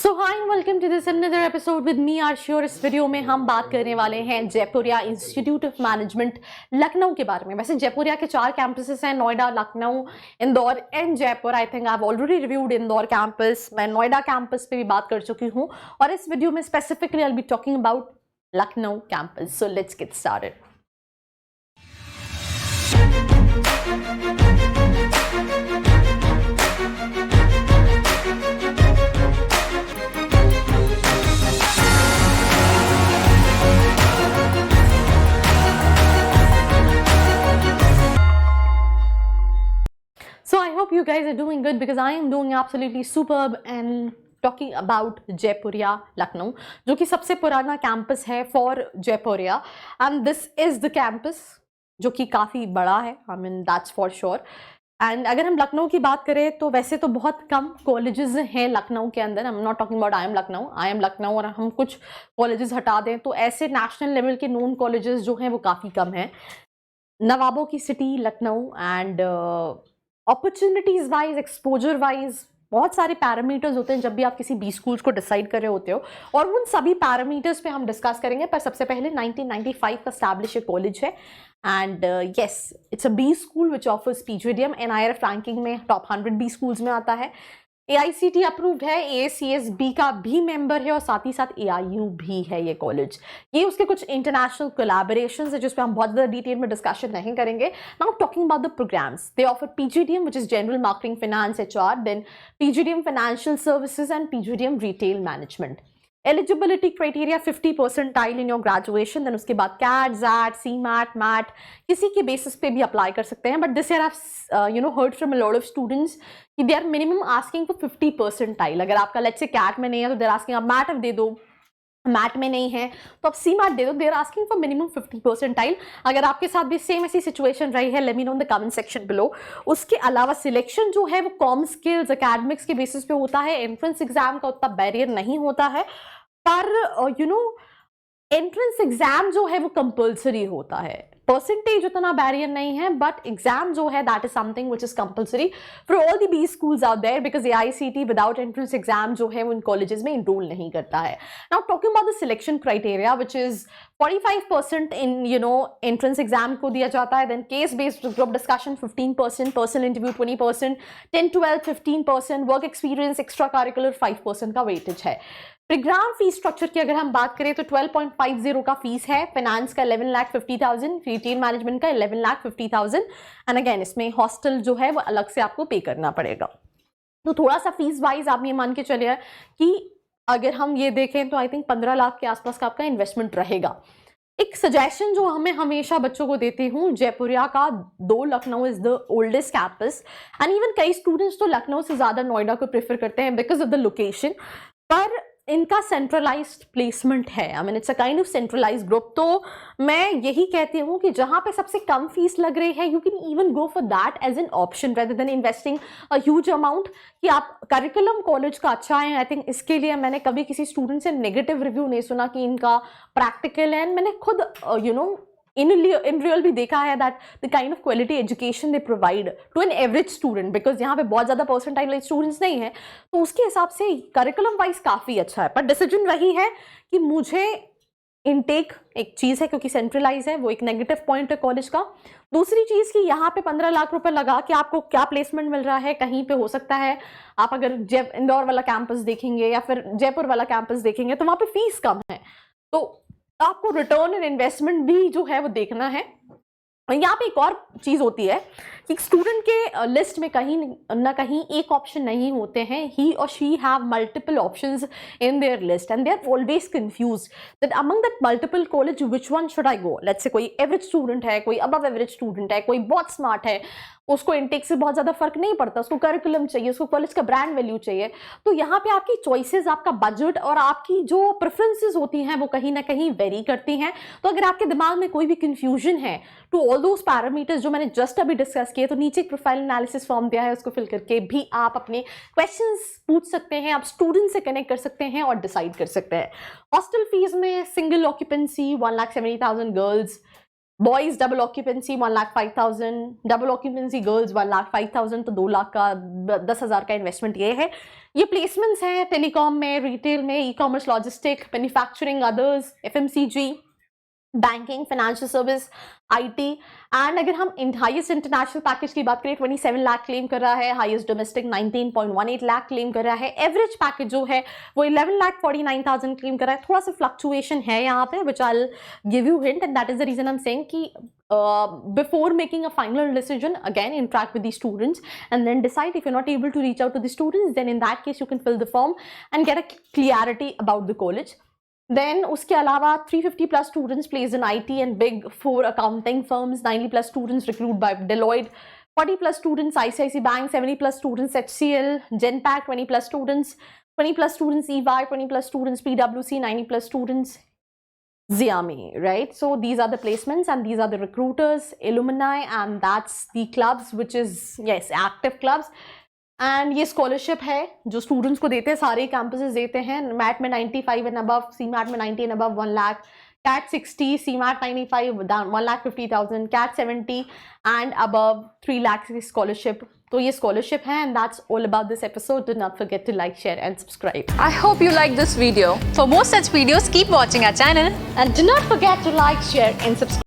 So hi and welcome to this another episode with me Aarshi. और इस video में हम बात करने वाले हैं Jaipuria institute of management Lucknow के बारे में। वैसे जयपुरिया के 4 कैंपसेस हैं, Noida, Lucknow, Indore and Jaipur. I think I have already reviewed Indore campus, मैं नोएडा कैंपस पे भी बात कर चुकी हूँ और इस वीडियो में specifically I will be talking about Lucknow campus. So let's get started. So I hope you guys are doing good because I am doing absolutely superb and talking about Jaipuria Lucknow, जो कि सबसे पुराना कैंपस है for Jaipuria and this is the campus जो कि काफ़ी बड़ा है। I mean that's for sure. And अगर हम लखनऊ की बात करें तो वैसे तो बहुत कम कॉलेजेस हैं लखनऊ के अंदर। I am not talking about I am Lucknow और हम कुछ कॉलेजेस हटा दें तो ऐसे नेशनल लेवल के नोन कॉलेजेस जो हैं वो काफ़ी कम हैं। नवाबों की city Lucknow and opportunities wise, exposure wise बहुत सारे पैरामीटर्स होते हैं जब भी आप किसी बी स्कूल्स को डिसाइड कर रहे होते हो और उन सभी पैरामीटर्स पे हम डिस्कस करेंगे। पर सबसे पहले 1995 का एस्टैब्लिश कॉलेज है and yes it's a B school which offers PGDM. NIRF ranking में टॉप 100 बी स्कूल्स में आता है। AICTE अप्रूव्ड है, AACSB का भी मेंबर है और साथ ही साथ AIU भी है ये कॉलेज। ये उसके कुछ इंटरनेशनल कोलैबोरेशंस है जिस पे हम बहुत ज़्यादा डिटेल में डिस्कशन नहीं करेंगे। Now talking about the programs, they offer PGDM which is general marketing finance HR, then PGDM financial services and PGDM retail management. Eligibility criteria 50 percentile in your graduation, then उसके बाद CAT, ZAT, CMAT, MAT किसी के basis पे भी apply कर सकते हैं। But this year I heard from a lot of students कि they are minimum asking for 50 percentile. अगर आपका लेट्स से CAT में नहीं है तो देर आस्किंग आप मैट दे दो, मैट में नहीं है तो आप CMAT दे दो, देर आस्किंग फॉर मिनिमम 50 परसेंटाइल। अगर आपके साथ भी सेम ऐसी सिचुएशन रही है let me know in the comment section below. उसके अलावा सिलेक्शन जो है वो कॉम स्किल्स एकेडमिक्स के बेसिस पे होता है। एंट्रेंस एग्जाम का उतना बैरियर नहीं होता है पर एंट्रेंस एग्जाम जो है वो कंपल्सरी होता है। परसेंटेज उतना बैरियर नहीं है बट एग्जाम जो है that is something which is compulsory for all the B schools out there because AICTE without entrance exam जो है वो इन कॉलेजेस में इनरोल नहीं करता है। Now talking about the selection criteria which is 45% in entrance exam को दिया जाता है, then case based group discussion 15%, personal interview 20%, 10-12 15%, work experience extra curricular 5% का वेटेज है। प्रोग्राम फीस स्ट्रक्चर की अगर हम बात करें तो 12.50 का फीस है, फाइनेंस का 11,50,000, रिटेल मैनेजमेंट का 11,50,000 एंड अगेन इसमें हॉस्टल जो है वो अलग से आपको पे करना पड़ेगा। तो थोड़ा सा फीस वाइज आप ये मान के चलिए कि अगर हम ये देखें तो आई थिंक 15 लाख के आसपास का आपका इन्वेस्टमेंट रहेगा। एक सजेशन जो हमें हमेशा बच्चों को देती हूँ, जयपुरिया का दो Lucknow is the oldest campus and even कई स्टूडेंट्स तो लखनऊ से ज़्यादा नोएडा को प्रेफर करते हैं बिकॉज ऑफ द लोकेशन। पर इनका सेंट्रलाइज्ड प्लेसमेंट है, I mean it's a kind of centralised group. तो मैं यही कहती हूँ कि जहाँ पे सबसे कम फीस लग रही है you can even go for that as an option rather than investing a huge amount. कि आप करिकुलम कॉलेज का अच्छा है, आई थिंक इसके लिए मैंने कभी किसी स्टूडेंट से नेगेटिव रिव्यू नहीं सुना कि इनका प्रैक्टिकल है। मैंने खुद in real भी देखा है that the kind of quality education they provide to an average student because यहाँ पे बहुत ज़्यादा परसेंटाइल स्टूडेंट्स नहीं है तो उसके हिसाब से करिकुलम वाइज काफ़ी अच्छा है। पर डिसीजन वही है कि मुझे इनटेक एक चीज़ है क्योंकि सेंट्रलाइज है, वो एक नेगेटिव पॉइंट है कॉलेज का। दूसरी चीज़ कि यहाँ पे 15 लाख रुपए लगा के आपको क्या प्लेसमेंट मिल रहा है, कहीं पे हो सकता है आप अगर इंदौर वाला कैंपस देखेंगे या फिर जयपुर वाला कैंपस देखेंगे तो वहाँ पे फीस कम है, तो आपको रिटर्न एंड इन्वेस्टमेंट भी जो है वो देखना है। और यहाँ पे एक और चीज़ होती है कि स्टूडेंट के लिस्ट में कहीं ना कहीं एक ऑप्शन नहीं होते हैं, ही और she have multiple options in their list and they are always confused that among that multiple college which one should I go. Let's say कोई एवरेज स्टूडेंट है, कोई अबव एवरेज स्टूडेंट है, कोई बहुत स्मार्ट है, उसको intake से बहुत ज़्यादा फर्क नहीं पड़ता, उसको करिकुलम चाहिए, उसको कॉलेज का ब्रांड वैल्यू चाहिए। तो यहाँ पे आपकी चॉइसेस, आपका बजट और आपकी जो प्रेफरेंसेस होती हैं वो कहीं ना कहीं वेरी करती हैं। तो अगर आपके दिमाग में कोई भी कंफ्यूजन है टू ऑल दोज पैरामीटर्स जो मैंने जस्ट अभी डिस्कस किए तो नीचे एक प्रोफाइल एनालिसिस फॉर्म दिया है, उसको फिल करके भी आप अपने क्वेश्चंस पूछ सकते हैं, आप स्टूडेंट से कनेक्ट कर सकते हैं और डिसाइड कर सकते हैं। हॉस्टल फीस में single occupancy 1,70,000 girls, boys double occupancy 1,05,000, double occupancy girls 1,05,000, तो 2 लाख का 10,000 का इन्वेस्टमेंट ये है। ये प्लेसमेंट्स हैं टेलीकॉम में, रिटेल में, e commerce, logistic, manufacturing, others, FMCG, banking, financial service, IT। And अगर हम हाईएस्ट इंटरनेशनल पैकेज की बात करें 27 लाख क्लेम कर रहा है, हाईएस्ट डोमेस्टिक 19.18 लाख क्लेम कर रहा है, एवरेज पैकेज जो है वो 11,49,000 क्लेम कर रहा है। थोड़ा सा फ्लक्चुएशन है यहाँ पे, which I give you hint, and that is the reason I am saying कि before making a final decision, again interact with the students and then decide. If you're not able to reach out to the students, then in that case you can fill the form and get a clarity about the college. Then उसके अलावा 350 plus students placed in IT and big 4 accounting firms, 90 plus students recruited by Deloitte, 40 plus students ICICI Bank, 70 plus students HCL, Genpact, 20 plus students, 20 plus students EY, 20 plus students PwC, 90 plus students Xiaomi, right? So these are the placements and these are the recruiters, alumni, and that's the clubs, which is, yes, active clubs. And ये scholarship है जो students को देते हैं, सारे campuses देते हैं। Mat में 95 एंड अबव, सी मैट में 90 and above 1 lakh, CAT 60, C MAT 95 1,50,000, CAT 70 and above 3 lakh की स्कॉलरशिप। तो ये स्कॉलरशिप है, and that's all about this episode. Do not forget to like, share and subscribe. I hope you like this video. For more such videos, keep watching our channel. And do not forget to like, share and subscribe.